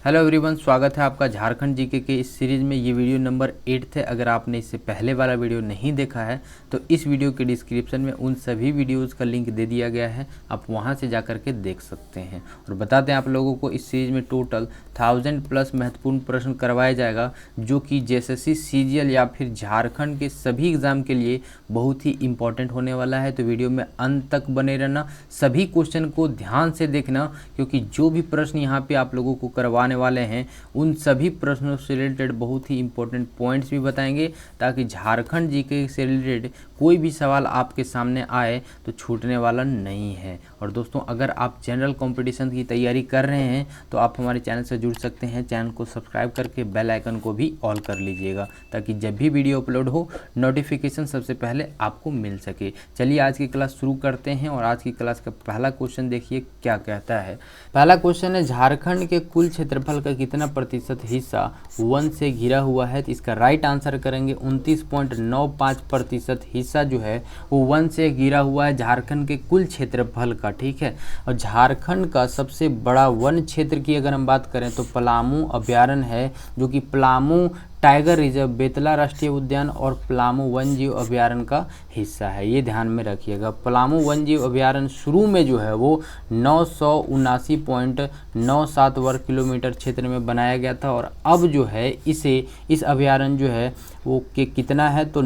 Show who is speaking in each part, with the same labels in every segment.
Speaker 1: Hello everyone, स्वागत है आपका झारखंड जीके के इस सीरीज़ में। ये वीडियो नंबर 8 है। अगर आपने इससे पहले वाला वीडियो नहीं देखा है तो इस वीडियो के डिस्क्रिप्शन में उन सभी वीडियोज़ का लिंक दे दिया गया है, आप वहां से जा कर के देख सकते हैं। और बताते हैं आप लोगों को, इस सीरीज़ में टोटल 1000+ महत्वपूर्ण प्रश्न करवाया जाएगा, जो कि जेएसएससी, सीजीएल या फिर झारखंड के सभी एग्ज़ाम के लिए बहुत ही इंपॉर्टेंट होने वाला है। तो वीडियो में अंत तक बने रहना, सभी क्वेश्चन को ध्यान से देखना, क्योंकि जो भी प्रश्न यहाँ पे आप लोगों को करवाने वाले हैं उन सभी प्रश्नों से रिलेटेड बहुत ही इंपॉर्टेंट पॉइंट्स भी बताएंगे, ताकि झारखंड जीके से रिलेटेड कोई भी सवाल आपके सामने आए तो छूटने वाला नहीं है। और दोस्तों, अगर आप जनरल कंपटीशन की तैयारी कर रहे हैं तो आप हमारे चैनल से जुड़ सकते हैं। चैनल को सब्सक्राइब करके बेल आइकन को भी ऑल कर लीजिएगा, ताकि जब भी वीडियो अपलोड हो नोटिफिकेशन सबसे पहले आपको मिल सके। चलिए आज की क्लास शुरू करते हैं। और आज की क्लास का पहला क्वेश्चन देखिए क्या कहता है। पहला क्वेश्चन है, झारखंड के कुल क्षेत्रफल का कितना प्रतिशत हिस्सा वन से घिरा हुआ है? तो इसका राइट आंसर करेंगे 29.95% हिस्सा जो है वो वन से घिरा हुआ है झारखंड के कुल क्षेत्रफल का। ठीक है। और झारखंड का सबसे बड़ा वन क्षेत्र की अगर हम बात करें तो पलामू अभयारण्य है, जो कि पलामू टाइगर रिजर्व, बेतला राष्ट्रीय उद्यान और पलामू वन्यजीव अभयारण्य का हिस्सा है। ये ध्यान में रखिएगा। पलामू वन्यजीव अभयारण्य शुरू में जो है वो 979.97 वर्ग किलोमीटर क्षेत्र में बनाया गया था, और अब जो है इस अभयारण्य जो है वो कितना है तो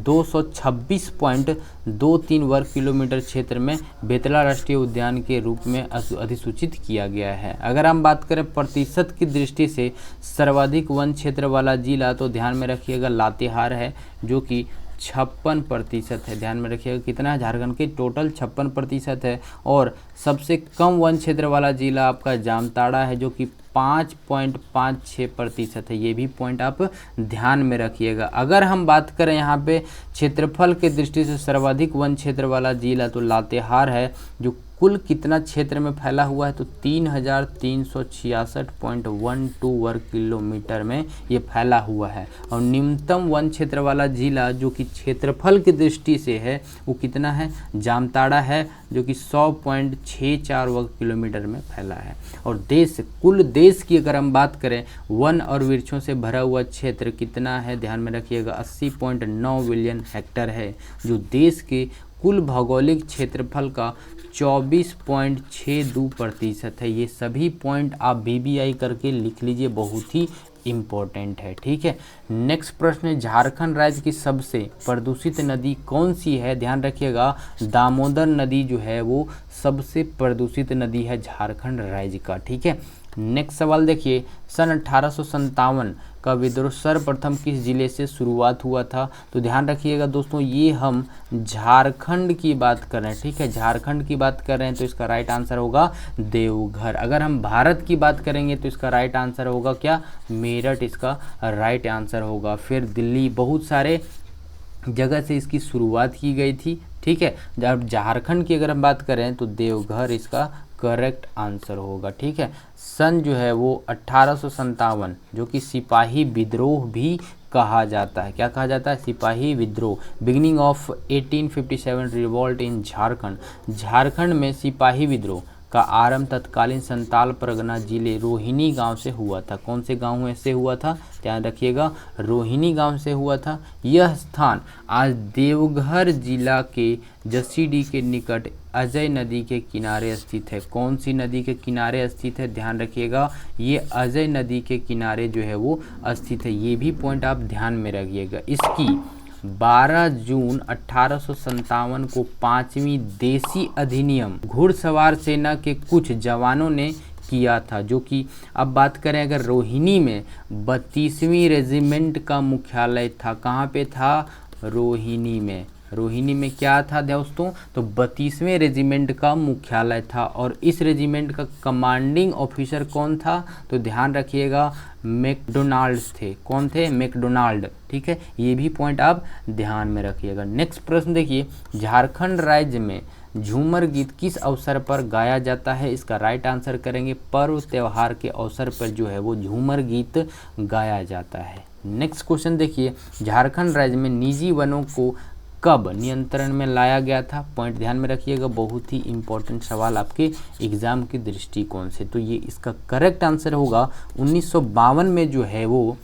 Speaker 1: 226.23 वर्ग किलोमीटर क्षेत्र में बेतला राष्ट्रीय उद्यान के रूप में अधिसूचित किया गया है। अगर हम बात करें प्रतिशत की दृष्टि से सर्वाधिक वन क्षेत्र वाला जिला, तो ध्यान में रखिएगा लातेहार है, जो कि 56% है। ध्यान में रखिएगा कितना है, झारखंड के टोटल 56% है। और सबसे कम वन क्षेत्र वाला जिला आपका जामताड़ा है, जो कि 5.56% है। ये भी पॉइंट आप ध्यान में रखिएगा। अगर हम बात करें यहाँ पे क्षेत्रफल के दृष्टि से सर्वाधिक वन क्षेत्र वाला जिला, तो लातेहार है, जो कुल कितना क्षेत्र में फैला हुआ है तो 3366.12 वर्ग किलोमीटर में ये फैला हुआ है। और न्यूनतम वन क्षेत्र वाला जिला जो कि क्षेत्रफल की दृष्टि से है वो कितना है, जामताड़ा है, जो कि 100.64 वर्ग किलोमीटर में फैला है। और कुल देश की अगर हम बात करें, वन और वृक्षों से भरा हुआ क्षेत्र कितना है, ध्यान में रखिएगा 80.9 बिलियन हेक्टेयर है, जो देश के कुल भौगोलिक क्षेत्रफल का 24.62% है। ये सभी पॉइंट आप BBI करके लिख लीजिए, बहुत ही इम्पोर्टेंट है। ठीक है। नेक्स्ट प्रश्न है, झारखंड राज्य की सबसे प्रदूषित नदी कौन सी है? ध्यान रखिएगा, दामोदर नदी जो है वो सबसे प्रदूषित नदी है झारखंड राज्य का। ठीक है। नेक्स्ट सवाल देखिए, सन 1857 का विद्रोह सर्वप्रथम किस जिले से शुरुआत हुआ था? तो ध्यान रखिएगा दोस्तों, ये हम झारखंड की बात कर रहे हैं। ठीक है, झारखंड की बात कर रहे हैं तो इसका राइट आंसर होगा देवघर। अगर हम भारत की बात करेंगे तो इसका राइट आंसर होगा क्या, मेरठ इसका राइट आंसर होगा। फिर दिल्ली, बहुत सारे जगह से इसकी शुरुआत की गई थी। ठीक है। जब झारखंड की अगर हम बात करें तो देवघर इसका करेक्ट आंसर होगा। ठीक है। सन जो है वो 1857, जो कि सिपाही विद्रोह भी कहा जाता है। क्या कहा जाता है? सिपाही विद्रोह। बिगिनिंग ऑफ 1857 रिवॉल्ट इन झारखंड। झारखंड में सिपाही विद्रोह का आरंभ तत्कालीन संताल परगना जिले रोहिणी गांव से हुआ था। कौन से गांव से हुआ था? ध्यान रखिएगा, रोहिणी गांव से हुआ था। यह स्थान आज देवघर जिला के जसीडीह के निकट अजय नदी के किनारे स्थित है। कौन सी नदी के किनारे स्थित है? ध्यान रखिएगा, ये अजय नदी के किनारे जो है वो स्थित है। ये भी पॉइंट आप ध्यान में रखिएगा। इसकी 12 जून 1857 को 5वीं देसी अधिनियम घुड़सवार सेना के कुछ जवानों ने किया था, जो कि अब बात करें अगर रोहिणी में 32वीं रेजिमेंट का मुख्यालय था। कहाँ पे था? रोहिणी में। रोहिणी में क्या था दोस्तों? तो 32वें रेजिमेंट का मुख्यालय था। और इस रेजिमेंट का कमांडिंग ऑफिसर कौन था? तो ध्यान रखिएगा, मैकडोनाल्ड्स थे। कौन थे? मैकडोनाल्ड। ठीक है, ये भी पॉइंट आप ध्यान में रखिएगा। नेक्स्ट प्रश्न देखिए, झारखंड राज्य में झूमर गीत किस अवसर पर गाया जाता है? इसका राइट आंसर करेंगे, पर्व त्योहार के अवसर पर जो है वो झूमर गीत गाया जाता है। नेक्स्ट क्वेश्चन देखिए, झारखंड राज्य में निजी वनों को कब नियंत्रण में लाया गया था? पॉइंट ध्यान में रखिएगा, बहुत ही इंपॉर्टेंट सवाल आपके एग्जाम के दृष्टिकोण से। तो ये इसका करेक्ट आंसर होगा 1952 में जो है वो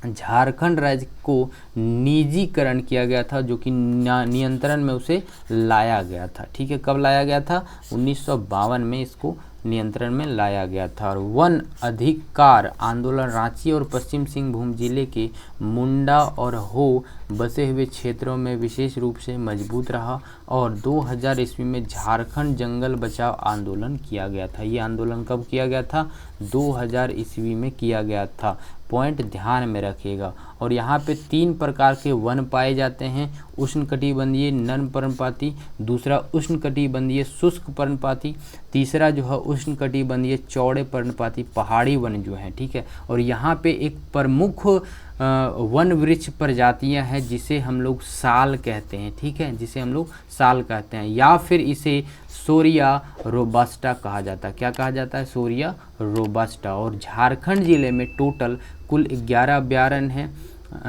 Speaker 1: झारखंड राज्य को निजीकरण किया गया था, जो कि नियंत्रण में उसे लाया गया था। ठीक है, कब लाया गया था? 1952 में इसको नियंत्रण में लाया गया था। और वन अधिकार आंदोलन रांची और पश्चिम सिंहभूम जिले के मुंडा और हो बसे हुए क्षेत्रों में विशेष रूप से मजबूत रहा और 2000 ईस्वी में झारखंड जंगल बचाओ आंदोलन किया गया था। ये आंदोलन कब किया गया था? 2000 ईस्वी में किया गया था। पॉइंट ध्यान में रखिएगा। और यहाँ पे 3 प्रकार के वन पाए जाते हैं, उष्णकटिबंधीय नम पर्णपाती, दूसरा उष्णकटिबंधीय शुष्क पर्णपाती, तीसरा जो है उष्णकटिबंधीय चौड़े पर्णपाती पहाड़ी वन जो है। ठीक है, और यहाँ पे एक प्रमुख वन वृक्ष प्रजातियां हैं जिसे हम लोग साल कहते हैं। ठीक है, जिसे हम लोग साल कहते हैं, या फिर इसे सोरिया रोबस्टा कहा जाता है। क्या कहा जाता है? सोरिया रोबस्टा। और झारखंड जिले में टोटल कुल 11 अभयारण्य हैं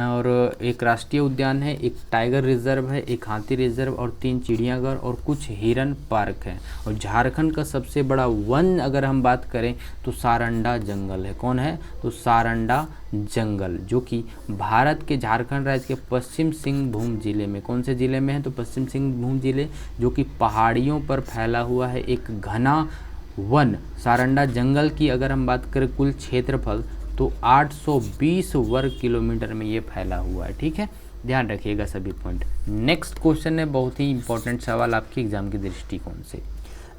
Speaker 1: और एक राष्ट्रीय उद्यान है, एक टाइगर रिजर्व है, एक हाथी रिजर्व और 3 चिड़ियाघर और कुछ हिरन पार्क हैं। और झारखंड का सबसे बड़ा वन अगर हम बात करें तो सारंडा जंगल है। कौन है? तो सारंडा जंगल, जो कि भारत के झारखंड राज्य के पश्चिम सिंहभूम जिले में, कौन से जिले में है? तो पश्चिम सिंहभूम जिले, जो कि पहाड़ियों पर फैला हुआ है एक घना वन। सारंडा जंगल की अगर हम बात करें कुल क्षेत्रफल तो 820 वर्ग किलोमीटर में ये फैला हुआ है। ठीक है, ध्यान रखिएगा सभी पॉइंट। नेक्स्ट क्वेश्चन है बहुत ही इंपॉर्टेंट सवाल आपके एग्जाम के दृष्टिकोण से।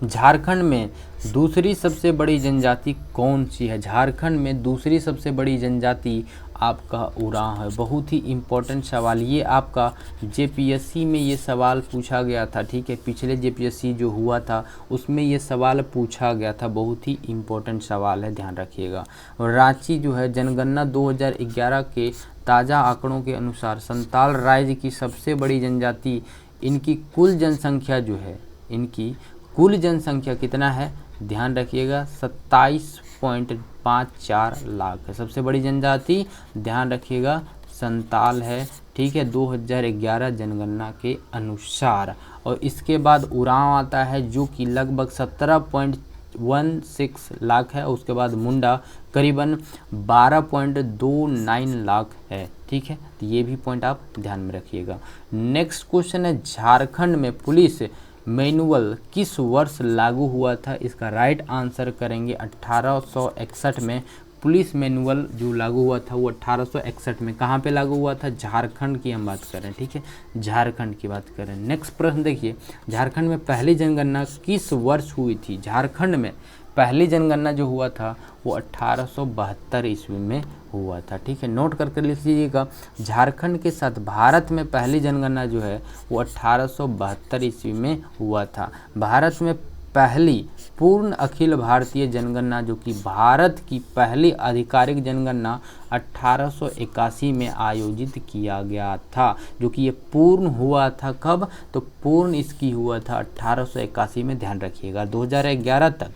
Speaker 1: झारखंड में दूसरी सबसे बड़ी जनजाति कौन सी है? झारखंड में दूसरी सबसे बड़ी जनजाति आपका उरांव है। बहुत ही इम्पोर्टेंट सवाल, ये आपका जेपीएससी में ये सवाल पूछा गया था। ठीक है, पिछले जेपीएससी जो हुआ था उसमें ये सवाल पूछा गया था। बहुत ही इम्पोर्टेंट सवाल है, ध्यान रखिएगा। और रांची जो है जनगणना 2011 के ताज़ा आंकड़ों के अनुसार संताल राज्य की सबसे बड़ी जनजाति, इनकी कुल जनसंख्या जो है, इनकी कुल जनसंख्या कितना है? ध्यान रखिएगा 27.54 लाख है। सबसे बड़ी जनजाति ध्यान रखिएगा संताल है। ठीक है, 2011 जनगणना के अनुसार। और इसके बाद उरांव आता है जो कि लगभग 17.16 लाख है। उसके बाद मुंडा करीबन 12.29 लाख है। ठीक है, तो ये भी पॉइंट आप ध्यान में रखिएगा। नेक्स्ट क्वेश्चन है झारखंड में पुलिस मैनुअल किस वर्ष लागू हुआ था? इसका राइट आंसर करेंगे 1861 में। पुलिस मैनुअल जो लागू हुआ था वो 1861 में। कहाँ पे लागू हुआ था? झारखंड की हम बात करें। ठीक है, झारखंड की बात करें। नेक्स्ट प्रश्न देखिए, झारखंड में पहली जनगणना किस वर्ष हुई थी? झारखंड में पहली जनगणना जो हुआ था वो 1872 ईस्वी में हुआ था। ठीक है, नोट करके लिख लीजिएगा। झारखंड के साथ भारत में पहली जनगणना जो है वो 1872 ईस्वी में हुआ था। भारत में पहली पूर्ण अखिल भारतीय जनगणना, जो कि भारत की पहली आधिकारिक जनगणना 1881 में आयोजित किया गया था, जो कि ये पूर्ण हुआ था। कब? तो पूर्ण इसकी हुआ था 1881 में, ध्यान रखिएगा। 2011 तक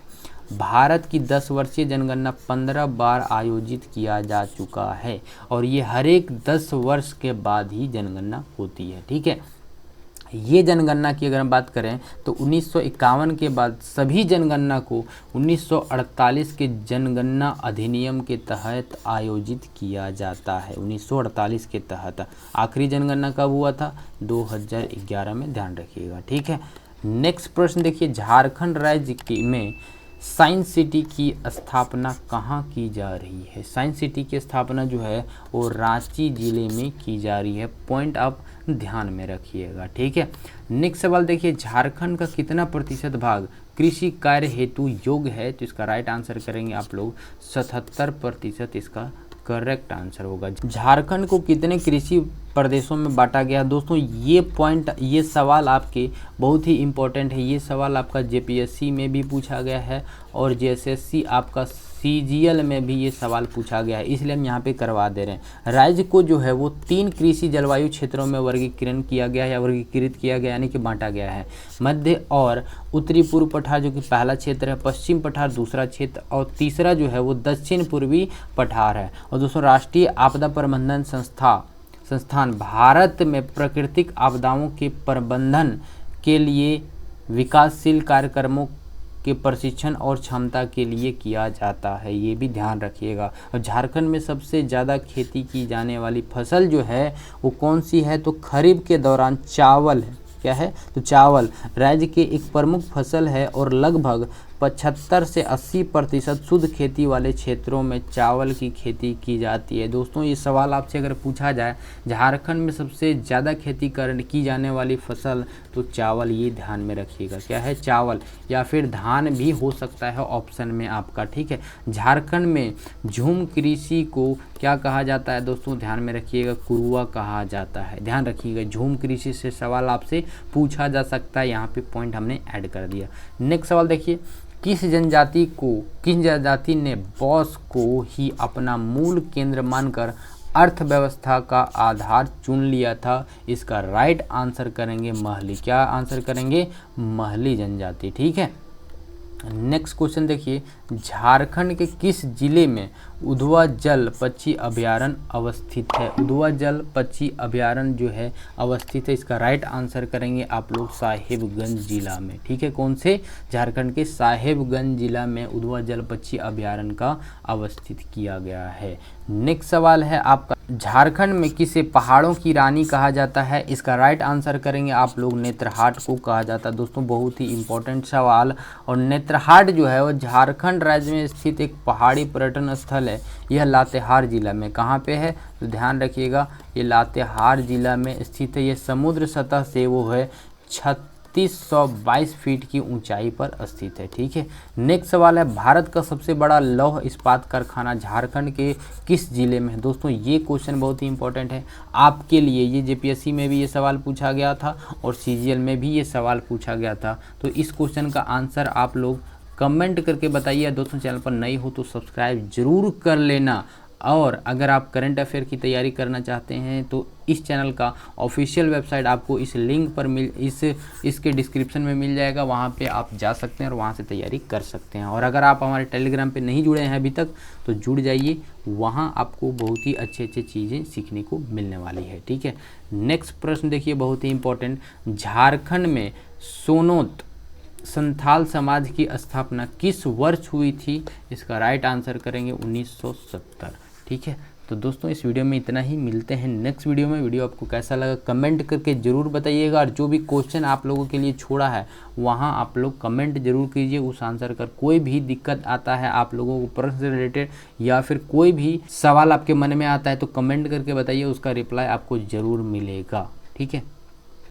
Speaker 1: भारत की 10 वर्षीय जनगणना 15 बार आयोजित किया जा चुका है और ये हर एक 10 वर्ष के बाद ही जनगणना होती है। ठीक है, ये जनगणना की अगर हम बात करें तो 1951 के बाद सभी जनगणना को 1948 के जनगणना अधिनियम के तहत आयोजित किया जाता है। 1948 के तहत आखिरी जनगणना कब हुआ था? 2011 में, ध्यान रखिएगा। ठीक है, नेक्स्ट प्रश्न देखिए, झारखंड राज्य में साइंस सिटी की स्थापना कहाँ की जा रही है? साइंस सिटी की स्थापना जो है वो रांची जिले में की जा रही है। पॉइंट आप ध्यान में रखिएगा। ठीक है, नेक्स्ट सवाल देखिए, झारखंड का कितना प्रतिशत भाग कृषि कार्य हेतु योग्य है? तो इसका राइट आंसर करेंगे आप लोग 77% इसका करेक्ट आंसर होगा। झारखंड को कितने कृषि प्रदेशों में बांटा गया? दोस्तों ये पॉइंट, ये सवाल आपके बहुत ही इम्पोर्टेंट है। ये सवाल आपका जेपीएससी में भी पूछा गया है और जेएसएससी आपका सीजीएल में भी ये सवाल पूछा गया है, इसलिए हम यहाँ पे करवा दे रहे हैं। राज्य को जो है वो 3 कृषि जलवायु क्षेत्रों में वर्गीकरण किया गया है या वर्गीकृत किया गया, यानी कि बांटा गया है। मध्य और उत्तरी पूर्व पठार जो कि पहला क्षेत्र है, पश्चिम पठार दूसरा क्षेत्र और तीसरा जो है वो दक्षिण पूर्वी पठार है। और दोस्तों राष्ट्रीय आपदा प्रबंधन संस्था संस्थान भारत में प्राकृतिक आपदाओं के प्रबंधन के लिए विकासशील कार्यक्रमों के प्रशिक्षण और क्षमता के लिए किया जाता है, ये भी ध्यान रखिएगा। और झारखंड में सबसे ज़्यादा खेती की जाने वाली फसल जो है वो कौन सी है, तो खरीफ के दौरान चावल है। क्या है, तो चावल राज्य के एक प्रमुख फसल है और लगभग 75 से 80% शुद्ध खेती वाले क्षेत्रों में चावल की खेती की जाती है। दोस्तों ये सवाल आपसे अगर पूछा जाए झारखंड में सबसे ज़्यादा खेती की जाने वाली फसल, तो चावल, ये ध्यान में रखिएगा। क्या है, चावल, या फिर धान भी हो सकता है ऑप्शन में आपका। ठीक है, झारखंड में झूम कृषि को क्या कहा जाता है दोस्तों, ध्यान में रखिएगा, कुरुआ कहा जाता है। ध्यान रखिएगा, झूम कृषि से सवाल आपसे पूछा जा सकता है, यहाँ पे पॉइंट हमने ऐड कर दिया। नेक्स्ट सवाल देखिए, किस जनजाति ने बॉस को ही अपना मूल केंद्र मानकर अर्थव्यवस्था का आधार चुन लिया था? इसका राइट आंसर करेंगे महली। क्या आंसर करेंगे, महली जनजाति। ठीक है, नेक्स्ट क्वेश्चन देखिए, झारखंड के किस जिले में उधवा जल पक्षी अभयारण्य अवस्थित है? उधवा जल पक्षी अभयारण्य जो है अवस्थित है, इसका राइट आंसर करेंगे आप लोग साहेबगंज जिला में। ठीक है, कौन से, झारखंड के साहेबगंज जिला में उधवा जल पक्षी अभयारण्य का अवस्थित किया गया है। नेक्स्ट सवाल है आपका, झारखंड में किसे पहाड़ों की रानी कहा जाता है? इसका राइट आंसर करेंगे आप लोग नेत्रहाट को कहा जाता है। दोस्तों बहुत ही इंपॉर्टेंट सवाल, और नेत्रहाट जो है वो झारखंड राज्य में स्थित एक पहाड़ी पर्यटन स्थल है। यह लातेहार जिला में कहाँ पे है, तो ध्यान रखिएगा, ये लातेहार जिला में स्थित है। ये समुद्र सतह से वो है 3622 फीट की ऊंचाई पर स्थित है। ठीक है, नेक्स्ट सवाल है, भारत का सबसे बड़ा लौह इस्पात कारखाना झारखंड के किस जिले में है? दोस्तों ये क्वेश्चन बहुत ही इंपॉर्टेंट है आपके लिए, ये जेपीएससी में भी ये सवाल पूछा गया था और सीजीएल में भी ये सवाल पूछा गया था। तो इस क्वेश्चन का आंसर आप लोग कमेंट करके बताइए। दोस्तों चैनल पर नए हो तो सब्सक्राइब जरूर कर लेना, और अगर आप करंट अफेयर की तैयारी करना चाहते हैं तो इस चैनल का ऑफिशियल वेबसाइट आपको इस लिंक पर इसके डिस्क्रिप्शन में मिल जाएगा, वहाँ पे आप जा सकते हैं और वहाँ से तैयारी कर सकते हैं। और अगर आप हमारे टेलीग्राम पे नहीं जुड़े हैं अभी तक तो जुड़ जाइए, वहाँ आपको बहुत ही अच्छी चीज़ें सीखने को मिलने वाली है। ठीक है, नेक्स्ट प्रश्न देखिए, बहुत ही इंपॉर्टेंट, झारखंड में सोनोत संथाल समाज की स्थापना किस वर्ष हुई थी? इसका राइट आंसर करेंगे 1970। ठीक है, तो दोस्तों इस वीडियो में इतना ही, मिलते हैं नेक्स्ट वीडियो में। वीडियो आपको कैसा लगा कमेंट करके ज़रूर बताइएगा, और जो भी क्वेश्चन आप लोगों के लिए छोड़ा है वहाँ आप लोग कमेंट जरूर कीजिए, उस आंसर कर। कोई भी दिक्कत आता है आप लोगों को प्रश्न से रिलेटेड, या फिर कोई भी सवाल आपके मन में आता है तो कमेंट करके बताइए, उसका रिप्लाई आपको ज़रूर मिलेगा। ठीक है।